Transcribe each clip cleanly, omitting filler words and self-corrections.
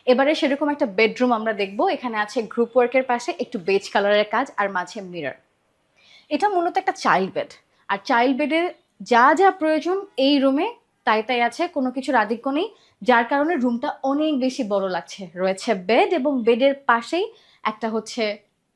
এবারে সেরকম একটা বেডরুম আমরা দেখব। এখানে আছে গ্রুপ ওয়ার্কের পাশে একটু বেজ কালারের কাজ আর মাঝে মিরর। এটা মূলত একটা চাইল্ড বেড। আর চাইল্ড বেডে যা যা প্রয়োজন এই রুমে তাই তাই আছে, কোনো কিছুর আধিক্য নেই, যার কারণে রুমটা অনেক বেশি বড় লাগছে। রয়েছে বেড এবং বেডের পাশেই একটা হচ্ছে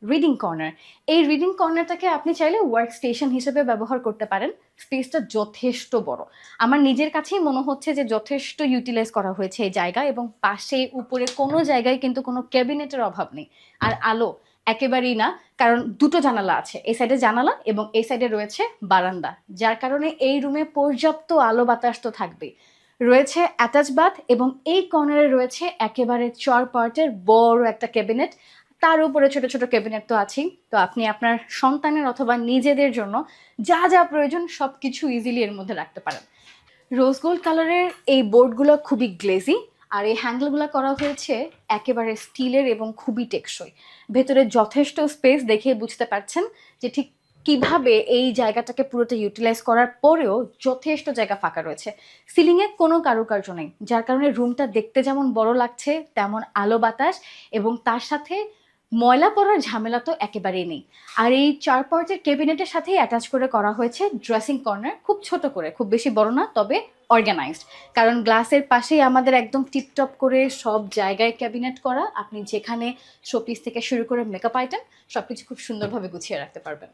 রিডিং কর্নার। এই রিডিং কর্নারটাকে আপনি চাইলে ওয়ার্ক স্টেশন হিসেবে ব্যবহার করতে পারেন। স্পেসটা যথেষ্ট বড়, আমার নিজের কাছেই মনে হচ্ছে যে যথেষ্ট ইউটিলাইজ করা হয়েছে এই জায়গা। এবং পাশে উপরে কোনো জায়গায় কিন্তু কোনো ক্যাবিনেটের অভাব নেই। আর আলো একেবারেই না, কারণ দুটো জানালা আছে, এই সাইডে জানালা এবং এই সাইডে রয়েছে বারান্দা, যার কারণে এই রুমে পর্যাপ্ত আলো বাতাস তো থাকবেই। রয়েছে অ্যাটাচ বাথ এবং এই কর্নারে রয়েছে একেবারে 4 পার্টের বড় একটা ক্যাবিনেট। তার উপরে ছোট ছোট ক্যাবিনেট তো আছেই। তো আপনি আপনার সন্তানের অথবা নিজেদের জন্য যা যা প্রয়োজন সব কিছু ইজিলি এর মধ্যে রাখতে পারেন। রোজ গোল্ড কালারের এই বোর্ডগুলো খুবই গ্লেজি, আর এই হ্যান্ডেলগুলো করা হয়েছে একেবারে স্টিলের এবং খুবই টেকসই। ভেতরে যথেষ্ট স্পেস, দেখে বুঝতে পারছেন যে ঠিক কিভাবে এই জায়গাটাকে পুরোটা ইউটিলাইজ করার পরেও যথেষ্ট জায়গা ফাঁকা রয়েছে। সিলিংয়ে কোনো কারুকার্য নেই, যার কারণে রুমটা দেখতে যেমন বড় লাগছে তেমন আলো বাতাস এবং তার সাথে ময়লা পড়ার ঝামেলা তো একেবারেই নেই। আর এই 4 পার্টের ক্যাবিনেটের সাথেই অ্যাটাচ করে করা হয়েছে ড্রেসিং কর্নার, খুব ছোট করে, খুব বেশি বড় না, তবে অর্গানাইজড। কারণ গ্লাসের পাশেই আমাদের একদম টিপটপ করে সব জায়গায় ক্যাবিনেট করা, আপনি যেখানে শোপিস থেকে শুরু করে মেকআপ আইটেম সবকিছু খুব সুন্দরভাবে গুছিয়ে রাখতে পারবেন।